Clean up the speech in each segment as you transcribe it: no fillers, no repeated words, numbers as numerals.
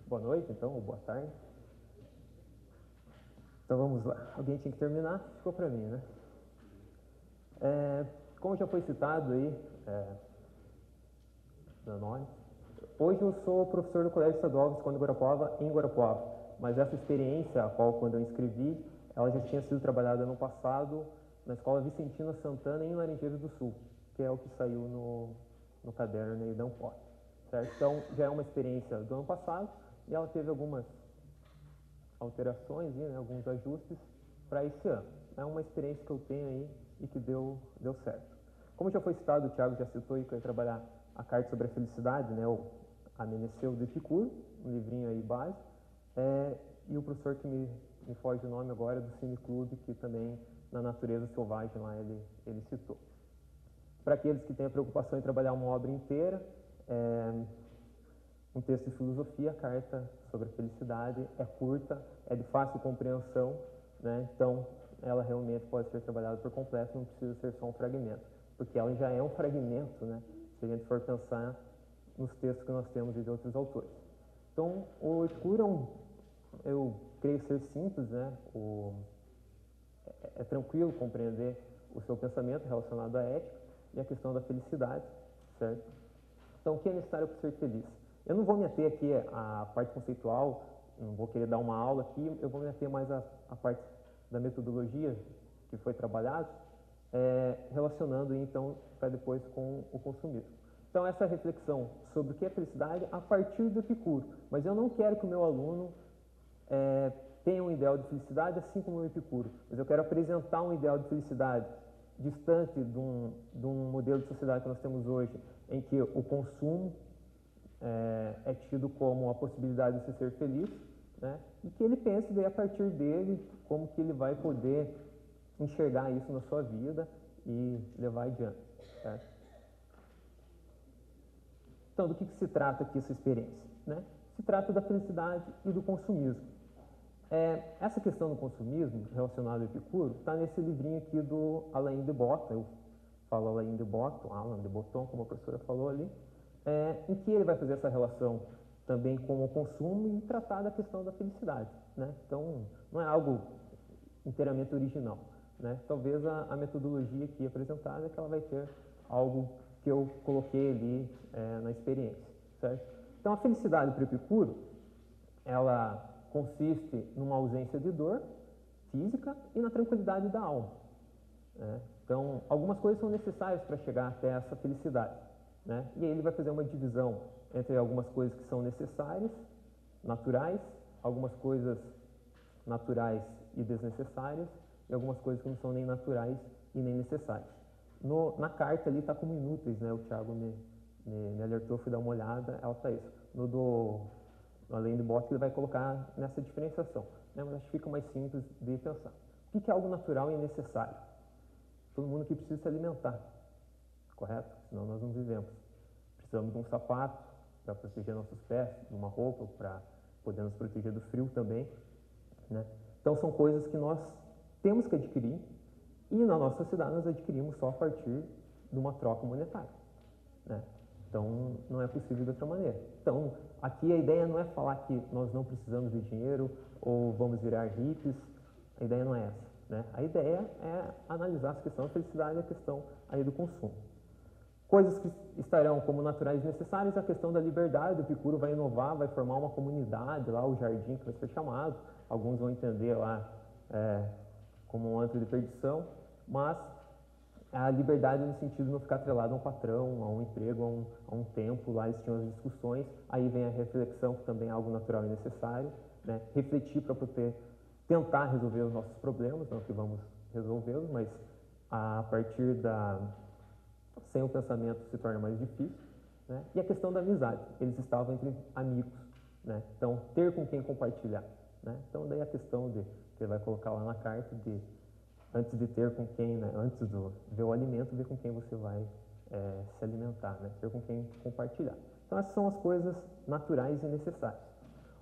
boa noite, então, ou boa tarde. Então vamos lá. Alguém tinha que terminar, ficou para mim, né? Como já foi citado aí, meu nome, hoje eu sou professor do Colégio Estadual Visconde Guarapuava, em Guarapuava, mas essa experiência, a qual quando eu inscrevi, ela já tinha sido trabalhada no passado na Escola Vicentina Santana, em Laranjeiras do Sul, que é o que saiu no caderno aí da Ampor, certo? Então já é uma experiência do ano passado e ela teve algumas alterações, né, alguns ajustes para esse ano. É uma experiência que eu tenho aí e que deu certo. Como já foi citado, o Thiago já citou aí que eu ia trabalhar a carta sobre a felicidade, né, o Ameneceu do Epicuro, um livrinho aí base, e o professor que me foge o nome agora, do Cineclube, que também na Natureza Selvagem lá ele citou. Para aqueles que têm a preocupação em trabalhar uma obra inteira, um texto de filosofia, a carta sobre a felicidade, é curta, é de fácil compreensão, né? Então ela realmente pode ser trabalhada por completo, não precisa ser só um fragmento, porque ela já é um fragmento, né? Se a gente for pensar nos textos que nós temos de outros autores. Então o Epicuro eu creio ser simples, né? É tranquilo compreender o seu pensamento relacionado à ética e à questão da felicidade, certo? Então, o que é necessário para ser feliz? Eu não vou me ater aqui à parte conceitual, não vou querer dar uma aula aqui, eu vou me ater mais à parte da metodologia que foi trabalhada, relacionando então para depois com o consumismo. Então, essa reflexão sobre o que é felicidade a partir do Epicuro, mas eu não quero que o meu aluno tenha um ideal de felicidade assim como o Epicuro, mas eu quero apresentar um ideal de felicidade distante de um modelo de sociedade que nós temos hoje, em que o consumo é tido como a possibilidade de se ser feliz, né? E que ele pense daí a partir dele como que ele vai poder enxergar isso na sua vida e levar adiante, certo? Então, do que se trata aqui essa experiência, né? Se trata da felicidade e do consumismo. Essa questão do consumismo relacionado ao Epicuro está nesse livrinho aqui do Alain de Botton, eu falo Alain de Botton, Alain de Botton, como a professora falou ali, em que ele vai fazer essa relação também com o consumo e tratar da questão da felicidade, né? Então, não é algo inteiramente original, né? Talvez a metodologia aqui apresentada é que ela vai ter algo que eu coloquei ali na experiência, certo? Então, a felicidade para o Epicuro, ela consiste numa ausência de dor física e na tranquilidade da alma, né? Então, algumas coisas são necessárias para chegar até essa felicidade, né? E aí ele vai fazer uma divisão entre algumas coisas que são necessárias, naturais, algumas coisas naturais e desnecessárias, e algumas coisas que não são nem naturais e nem necessárias. Na carta ali está como inúteis, né? O Thiago me alertou, fui dar uma olhada, ela está isso. Além do Botton, ele vai colocar nessa diferenciação, né? Mas acho que fica mais simples de pensar. O que é algo natural e necessário? Todo mundo aqui precisa se alimentar, correto? Senão nós não vivemos. Precisamos de um sapato para proteger nossos pés, de uma roupa para poder nos proteger do frio também, né? Então são coisas que nós temos que adquirir e na nossa sociedade nós adquirimos só a partir de uma troca monetária, né? Então não é possível de outra maneira. Então aqui a ideia não é falar que nós não precisamos de dinheiro ou vamos virar hippies, a ideia não é essa, né? A ideia é analisar essa questão da felicidade e a questão aí do consumo. Coisas que estarão como naturais e necessárias, a questão da liberdade, o Epicuro vai inovar, vai formar uma comunidade lá, o jardim que vai ser chamado, alguns vão entender lá como um antro de perdição, mas a liberdade no sentido de não ficar atrelado a um patrão, a um emprego, a um tempo, lá eles tinham as discussões, aí vem a reflexão, que também é algo natural e necessário, né? Refletir para poder tentar resolver os nossos problemas, não que vamos resolvê-los, mas a partir sem o pensamento se torna mais difícil, né? E a questão da amizade, eles estavam entre amigos, né? Então, ter com quem compartilhar, né? Então, daí a questão que ele vai colocar lá na carta antes de ter com quem, né? Antes de ver o alimento, ver com quem você vai se alimentar, né? Ter com quem compartilhar. Então, essas são as coisas naturais e necessárias.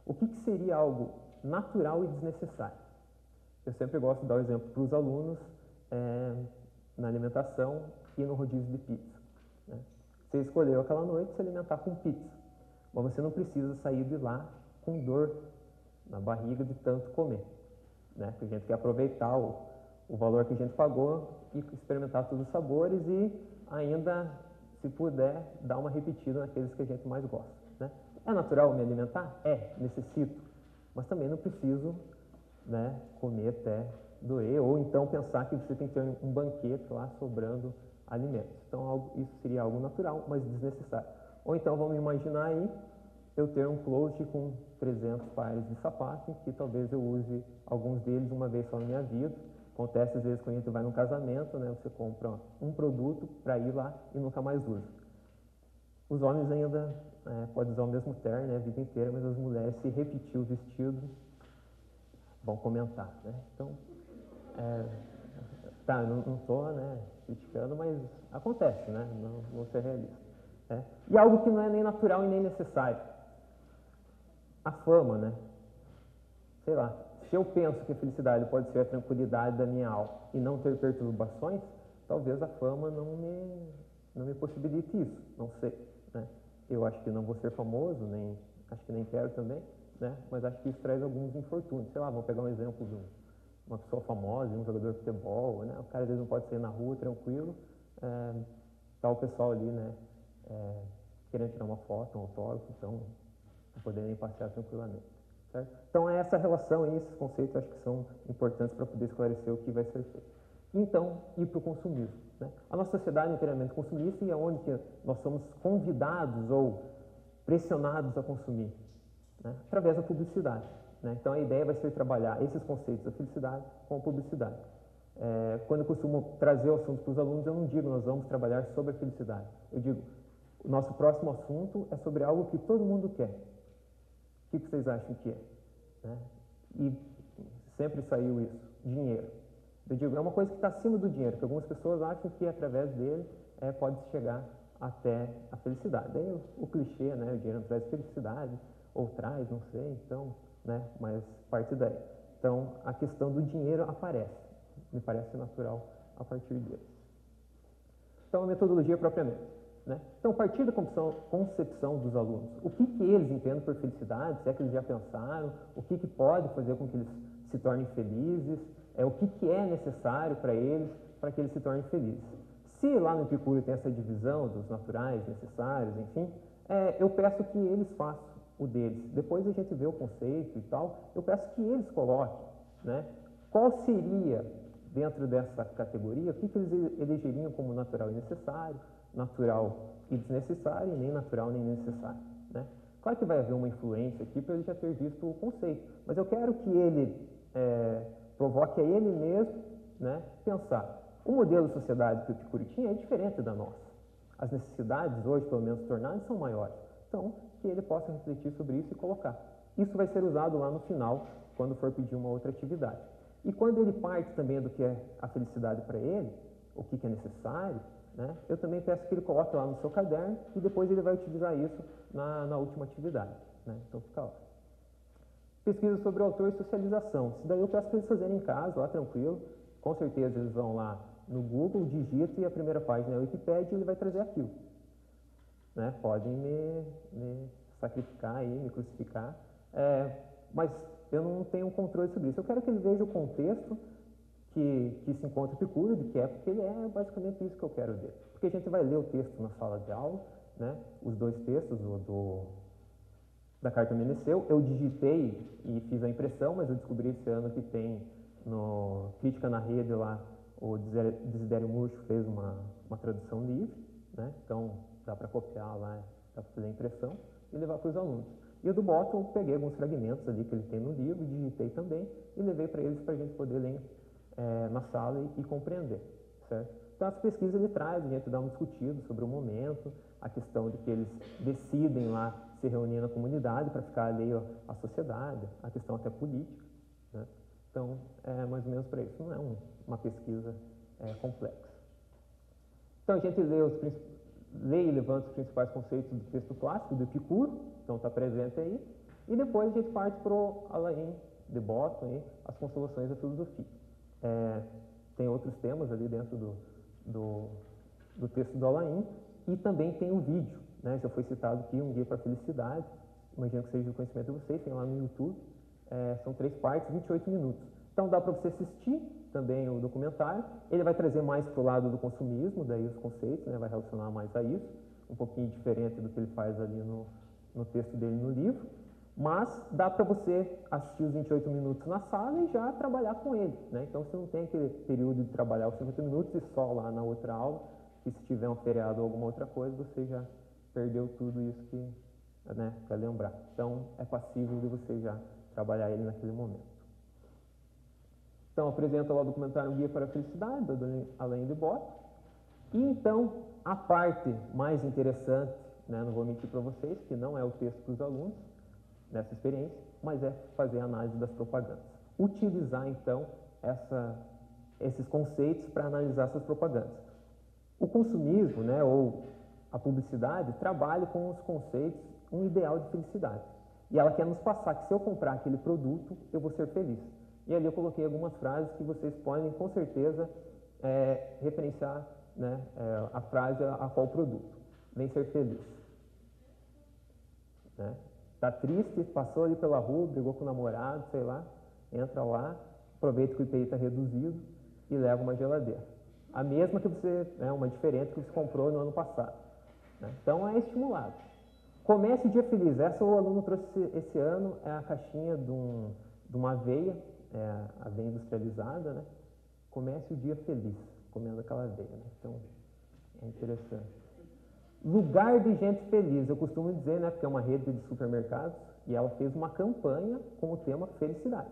O que seria algo natural e desnecessário? Eu sempre gosto de dar o exemplo para os alunos na alimentação e no rodízio de pizza, né? Você escolheu aquela noite se alimentar com pizza, mas você não precisa sair de lá com dor na barriga de tanto comer, né? Porque a gente quer aproveitar o valor que a gente pagou e experimentar todos os sabores e ainda, se puder, dar uma repetida naqueles que a gente mais gosta, né? É natural me alimentar? Necessito, mas também não preciso, né, comer até doer, ou então pensar que você tem que ter um banquete lá sobrando alimentos. Então, isso seria algo natural, mas desnecessário. Ou então, vamos imaginar aí, eu ter um closet com 300 pares de sapato, que talvez eu use alguns deles uma vez só na minha vida. Acontece às vezes quando a gente vai num casamento, né, você compra um produto para ir lá e nunca mais usa. Os homens ainda podem usar o mesmo terno, né, a vida inteira, mas as mulheres, se repetir o vestido, vão comentar, né? Então, não estou, né, criticando, mas acontece, né? Não vou ser realista. Né? E algo que não é nem natural e nem necessário. A fama, né? Sei lá, se eu penso que a felicidade pode ser a tranquilidade da minha alma e não ter perturbações, talvez a fama não me possibilite isso, não sei, né? Eu acho que não vou ser famoso, acho que nem quero também, né? Mas acho que isso traz alguns infortúnios. Sei lá, vamos pegar um exemplo de uma pessoa famosa, um jogador de futebol, né? O cara às vezes não pode sair na rua tranquilo, tá o pessoal ali, né, querendo tirar uma foto, um autógrafo, então não poder nem passear tranquilamente. Certo? Então, essa relação e esses conceitos acho que são importantes para poder esclarecer o que vai ser feito. Então, ir para o consumismo. Né? A nossa sociedade é inteiramente consumista e é onde que nós somos convidados ou pressionados a consumir, né? Através da publicidade. Né? Então, a ideia vai ser trabalhar esses conceitos da felicidade com a publicidade. Quando eu costumo trazer o assunto para os alunos, eu não digo nós vamos trabalhar sobre a felicidade. Eu digo, o nosso próximo assunto é sobre algo que todo mundo quer. O que vocês acham que é? Né? E sempre saiu isso, dinheiro. Eu digo, é uma coisa que está acima do dinheiro, que algumas pessoas acham que através dele pode chegar até a felicidade. Daí o clichê, né, o dinheiro não traz felicidade, ou traz, não sei, então, né, mas parte daí. Então, a questão do dinheiro aparece, me parece natural a partir dele. Então, a metodologia propriamente. Né? Então, a partir da concepção dos alunos, o que eles entendem por felicidade, se é que eles já pensaram, o que pode fazer com que eles se tornem felizes, o que é necessário para que eles se tornem felizes. Se lá no Epicuro tem essa divisão dos naturais, necessários, enfim, eu peço que eles façam o deles. Depois a gente vê o conceito e tal, eu peço que eles coloquem, né? Qual seria, dentro dessa categoria, o que eles elegeriam como natural e necessário, natural e desnecessário, e nem natural nem necessário. Né? Claro que vai haver uma influência aqui para ele já ter visto o conceito, mas eu quero que ele provoque a ele mesmo, né, pensar. O modelo de sociedade que o Epicuro tinha é diferente da nossa. As necessidades hoje, pelo menos tornadas, são maiores. Então, que ele possa refletir sobre isso e colocar. Isso vai ser usado lá no final, quando for pedir uma outra atividade. E quando ele parte também do que é a felicidade para ele, o que é necessário, né, eu também peço que ele coloque lá no seu caderno e depois ele vai utilizar isso na última atividade. Né? Então, fica lá. Pesquisa sobre o autor e socialização. Isso daí eu peço para eles fazerem em casa, lá tranquilo. Com certeza eles vão lá no Google, digitam e a primeira página é a Wikipédia e ele vai trazer aquilo. Né? Podem me sacrificar aí, me crucificar, mas eu não tenho controle sobre isso. Eu quero que ele veja o contexto que se encontra Epicuro, de que época ele é, basicamente isso que eu quero ver. Porque a gente vai ler o texto na sala de aula, né? Os dois textos, da carta Meneceu, eu digitei e fiz a impressão, mas eu descobri esse ano que tem no Crítica na Rede lá, o Desidério Murcho fez uma tradução livre, né? Então dá para copiar lá, dá para fazer a impressão e levar para os alunos. E o do Bottom, eu peguei alguns fragmentos ali que ele tem no livro, digitei também e levei para eles para a gente poder ler na sala e compreender, certo? Então, as pesquisas ele traz, a gente dá um discutido sobre o momento, a questão de que eles decidem lá se reunir na comunidade para ficar alheio à sociedade, a questão até política, né? Então, é mais ou menos para isso, não é uma pesquisa complexa. Então, a gente lê e levanta os principais conceitos do texto clássico, do Epicuro, então está presente aí, e depois a gente parte para o Alain de Botton, as consolações da filosofia. Tem outros temas ali dentro do texto do Alain, e também tem um vídeo, né? Já foi citado aqui, um guia para a felicidade, imagino que seja do conhecimento de vocês, tem lá no YouTube, são 3 partes, 28 minutos. Então dá para você assistir também o documentário, ele vai trazer mais para o lado do consumismo, daí os conceitos, né, vai relacionar mais a isso, um pouquinho diferente do que ele faz ali no texto dele no livro, mas dá para você assistir os 28 minutos na sala e já trabalhar com ele, né? Então você não tem aquele período de trabalhar os 50 minutos e só lá na outra aula, que se tiver um feriado ou alguma outra coisa, você já perdeu tudo isso que, né, para lembrar. Então é passível de você já trabalhar ele naquele momento. Então apresenta lá o documentário Guia para a Felicidade, da Alain de Botton. E então a parte mais interessante, né, não vou mentir para vocês, que não é o texto para os alunos, nessa experiência, mas é fazer a análise das propagandas. Utilizar, então, esses conceitos para analisar essas propagandas. O consumismo, né, ou a publicidade, trabalha com os conceitos, um ideal de felicidade. E ela quer nos passar que se eu comprar aquele produto, eu vou ser feliz. E ali eu coloquei algumas frases que vocês podem, com certeza, referenciar, né, a frase a qual produto. Vem ser feliz. Né? Tá triste, passou ali pela rua, brigou com o namorado, sei lá, entra lá, aproveita que o IPI está reduzido e leva uma geladeira. A mesma que você, uma diferente que você comprou no ano passado. Né? Então é estimulado. Comece o dia feliz. Essa o aluno trouxe esse ano, é a caixinha de uma aveia, aveia industrializada, né? Comece o dia feliz, comendo aquela aveia. Né? Então é interessante. Lugar de gente feliz, eu costumo dizer, né, porque é uma rede de supermercados, e ela fez uma campanha com o tema felicidade.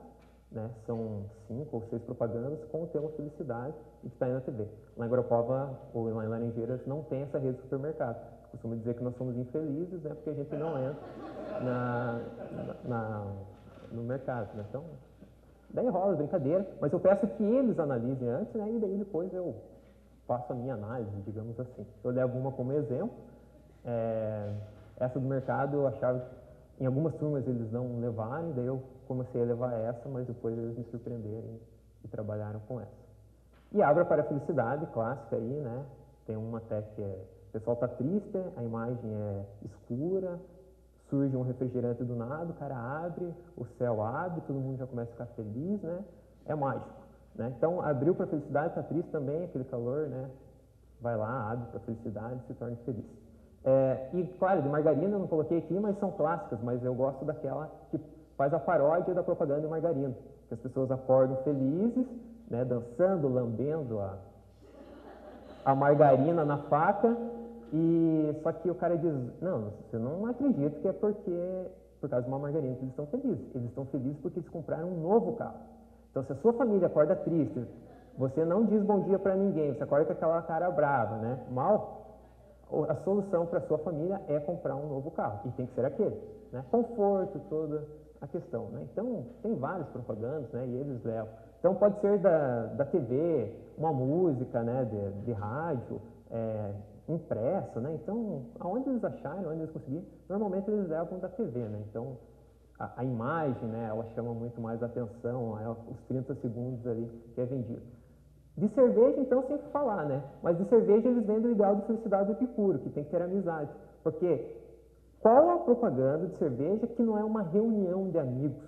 Né? São 5 ou 6 propagandas com o tema felicidade e que está aí na TV. Lá em Guarapuava ou lá em Laranjeiras não tem essa rede de supermercado. Eu costumo dizer que nós somos infelizes, né, porque a gente não entra no mercado. Né? Então, daí rola brincadeira, mas eu peço que eles analisem antes, né, e daí depois eu faço a minha análise, digamos assim. Eu levo uma como exemplo. Essa do mercado eu achava que em algumas turmas eles não levaram, daí eu comecei a levar essa, mas depois eles me surpreenderam e trabalharam com essa. E Abra para a Felicidade, clássica aí, né? Tem uma até que o pessoal está triste, a imagem é escura, surge um refrigerante do nada, o cara abre, o céu abre, todo mundo já começa a ficar feliz, né? É mágico. Né? Então, abriu para a felicidade, está triste também, aquele calor, né? Vai lá, abre para a felicidade e se torna feliz. E, claro, de margarina eu não coloquei aqui, mas são clássicas, mas eu gosto daquela que faz a paródia da propaganda de margarina, que as pessoas acordam felizes, né, dançando, lambendo a margarina na faca, e só que o cara diz, não, você não acredita que é por causa de uma margarina que eles estão felizes. Eles estão felizes porque eles compraram um novo carro. Então, se a sua família acorda triste, você não diz bom dia para ninguém, você acorda com aquela cara brava, né? Mal, a solução para a sua família é comprar um novo carro, e tem que ser aquele, né? Conforto, toda a questão, né? Então, tem várias propagandas, né? E eles levam. Então, pode ser da TV, uma música, né? De rádio, impressa, né? Então, aonde eles acharem, onde eles conseguirem, normalmente eles levam da TV, né? Então, a imagem, né, ela chama muito mais atenção, os 30 segundos ali que é vendido. De cerveja, então, sem falar, né? Mas de cerveja eles vendem o ideal de felicidade do Epicuro, que tem que ter amizade. Porque qual a propaganda de cerveja que não é uma reunião de amigos?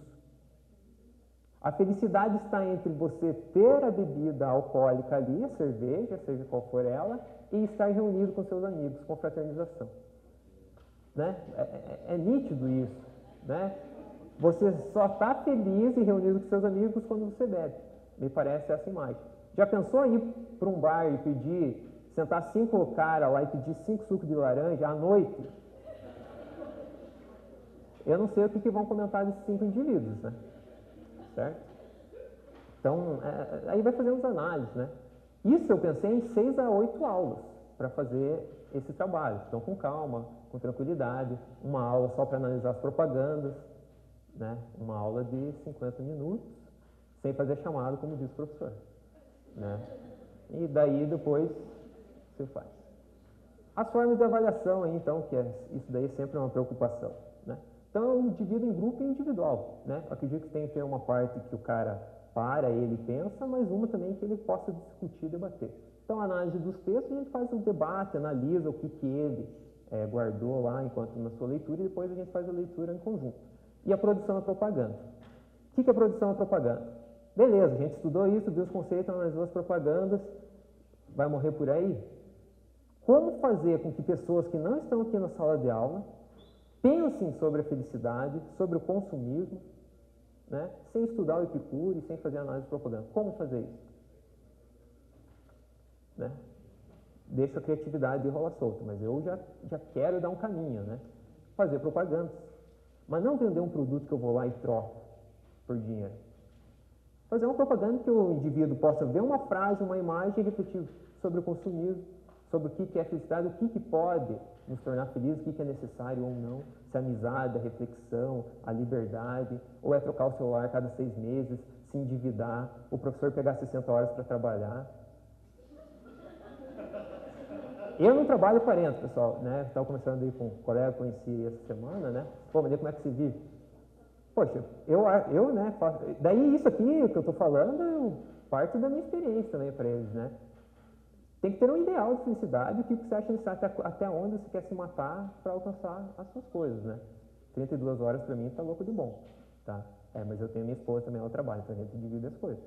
A felicidade está entre você ter a bebida alcoólica ali, a cerveja, seja qual for ela, e estar reunido com seus amigos, com fraternização. Né? É nítido isso, né? Você só está feliz e reunido com seus amigos quando você bebe. Me parece essa imagem. Já pensou em ir para um bar e sentar 5 caras lá e pedir 5 sucos de laranja à noite? Eu não sei o que vão comentar desses 5 indivíduos, né? Certo? Então, aí vai fazer umas análises, né? Isso eu pensei em 6 a 8 aulas para fazer esse trabalho. Então, com calma, com tranquilidade, uma aula só para analisar as propagandas, né? Uma aula de 50 minutos, sem fazer chamado, como diz o professor. Né? E daí depois você faz. As formas de avaliação, aí, então, que isso daí sempre é uma preocupação. Né? Então eu divido em grupo e individual. Né? Acredito que tem que ter uma parte que o cara ele pensa, mas uma também que ele possa discutir e debater. Então a análise dos textos, a gente faz um debate, analisa o que ele guardou lá enquanto na sua leitura e depois a gente faz a leitura em conjunto. E a produção é propaganda. O que é produção é propaganda? Beleza, a gente estudou isso, viu os conceitos, analisou as propagandas, vai morrer por aí? Como fazer com que pessoas que não estão aqui na sala de aula pensem sobre a felicidade, sobre o consumismo, né, sem estudar o Epicuro e sem fazer análise de propaganda? Como fazer isso? Né? Deixo a criatividade rolar solta, mas eu já quero dar um caminho, né? Fazer propaganda. Mas não vender um produto que eu vou lá e troco por dinheiro. Fazer uma propaganda que o indivíduo possa ver uma frase, uma imagem e refletir sobre o consumismo, sobre o que é felicidade, o que pode nos tornar felizes, o que é necessário ou não, se a amizade, a reflexão, a liberdade, ou é trocar o celular a cada 6 meses, se endividar, o professor pegar 60 horas para trabalhar. Eu não trabalho 40, pessoal, né? Estava conversando aí com um colega que conheci essa semana, né? Pô, mas como é que se vive? Poxa, eu né, faço, daí isso aqui que eu estou falando, parte da minha experiência também para eles, né? Tem que ter um ideal de felicidade, o que você acha necessário, até onde você quer se matar para alcançar as suas coisas, né? 32 horas para mim está louco de bom, tá? Mas eu tenho minha esposa também, ela trabalha, então a gente divide as coisas.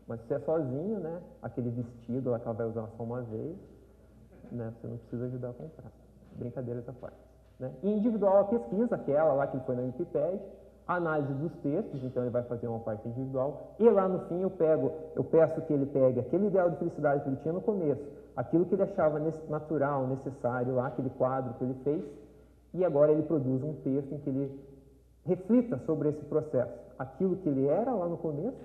Mas se você é sozinho, né, aquele vestido lá que ela vai usar só uma vez, né, você não precisa ajudar a comprar. Brincadeiras à parte. Né? E individual a pesquisa, aquela lá que ele foi na Wikipedia, a análise dos textos, então ele vai fazer uma parte individual, e lá no fim eu peço que ele pegue aquele ideal de felicidade que ele tinha no começo, aquilo que ele achava natural, necessário lá, aquele quadro que ele fez, e agora ele produz um texto em que ele reflita sobre esse processo, aquilo que ele era lá no começo,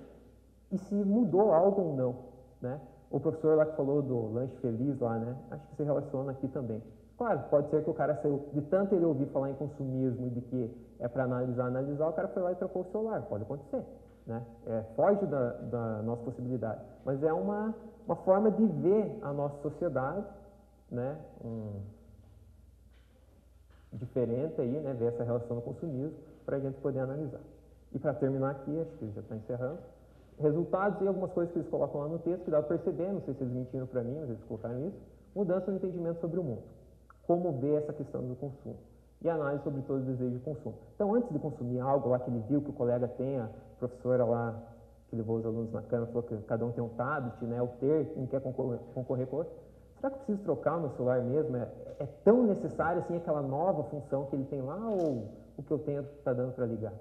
e se mudou algo ou não, né? O professor lá que falou do lanche feliz lá, né? Acho que se relaciona aqui também. Claro, pode ser que o cara saiu, de tanto ele ouvir falar em consumismo e de que é para analisar, o cara foi lá e trocou o celular. Pode acontecer, né? Foge da nossa possibilidade. Mas é uma forma de ver a nossa sociedade, né? Diferente aí, né? Ver essa relação do consumismo para a gente poder analisar. E para terminar aqui, acho que já está encerrando, resultados e algumas coisas que eles colocam lá no texto que dá para perceber, não sei se eles mentiram para mim, mas eles colocaram isso, mudança no entendimento sobre o mundo. Como ver essa questão do consumo. E análise sobre todos os desejos de consumo. Então, antes de consumir algo lá que ele viu que o colega tem, a professora lá, que levou os alunos na cama, falou que cada um tem um tablet, né, o ter, um quer concorrer com o outro. Será que eu preciso trocar o meu celular mesmo? É tão necessário assim aquela nova função que ele tem lá ou o que eu tenho está dando para ligar?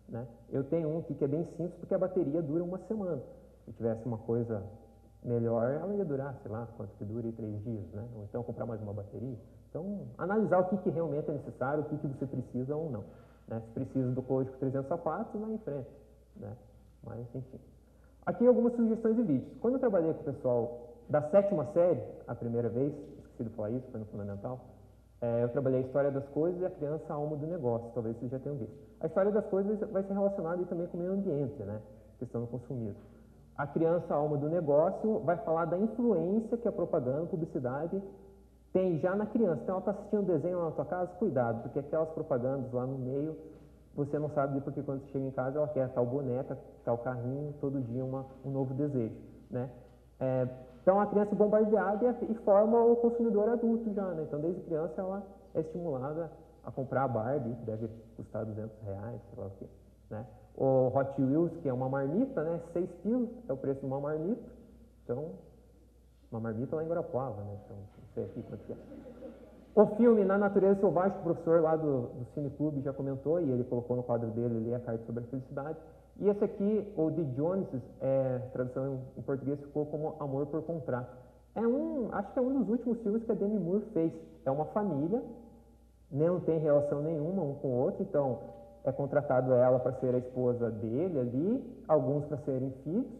Né? Eu tenho um aqui que é bem simples porque a bateria dura uma semana. Se tivesse uma coisa melhor, ela ia durar, sei lá, quanto que dure 3 dias, né? Ou então comprar mais uma bateria. Então, analisar o que realmente é necessário, o que você precisa ou não. Né? Se precisa do código 300 sapatos, vai em frente. Né? Mas, enfim. Aqui algumas sugestões de vídeos. Quando eu trabalhei com o pessoal da 7ª série, a primeira vez, esqueci de falar isso, foi no Fundamental, eu trabalhei a História das Coisas e a Criança, a Alma do Negócio, talvez vocês já tenham visto. A História das Coisas vai ser relacionada também com o meio ambiente, né? Questão do consumismo. A Criança, a Alma do Negócio vai falar da influência que a propaganda, a publicidade tem já na criança. Então, ela está assistindo um desenho lá na tua casa, cuidado, porque aquelas propagandas lá no meio, você não sabe porque quando você chega em casa, ela quer tal boneca, tal carrinho, todo dia um novo desejo, né? Então, a criança é bombardeada e forma o consumidor adulto já, né? Então, desde criança, ela é estimulada a comprar a Barbie, que deve custar R$200, sei lá o quê, né? O Hot Wheels, que é uma marmita, né? 6 quilos é o preço de uma marmita. Então, uma marmita lá em Guarapuava, né? Então, não sei aqui quanto que é. O filme Na Natureza Selvagem, que o professor lá do Cineclube já comentou, e ele colocou no quadro dele ali a carta sobre a felicidade. E esse aqui, o The Joneses, tradução em português ficou como Amor por Contrato. Acho que é um dos últimos filmes que a Demi Moore fez. É uma família, não tem relação nenhuma um com o outro, então é contratado ela para ser a esposa dele ali, alguns para serem filhos.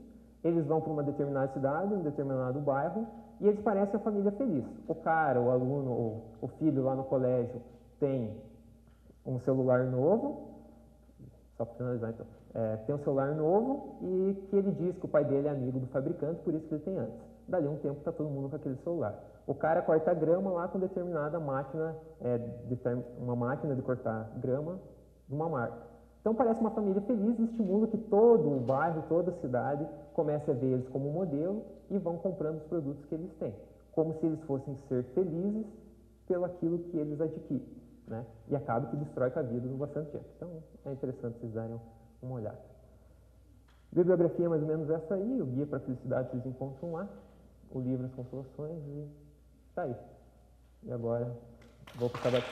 Eles vão para uma determinada cidade, um determinado bairro, e eles parecem a família feliz. O cara, o aluno, o filho lá no colégio tem um celular novo, só para finalizar então, tem um celular novo e que ele diz que o pai dele é amigo do fabricante, por isso que ele tem antes. Dali um tempo está todo mundo com aquele celular. O cara corta grama lá com determinada máquina, uma máquina de cortar grama de uma marca. Então parece uma família feliz e estimula que todo o bairro, toda a cidade comece a ver eles como modelo e vão comprando os produtos que eles têm. Como se eles fossem ser felizes pelo aquilo que eles adquirem, né? E acaba que destrói com a vida de bastante gente. Então, é interessante vocês darem uma olhada. Bibliografia é mais ou menos essa aí, o Guia para a Felicidade vocês encontram lá, o livro As Consolações, e tá aí. E agora, vou para o tabaco.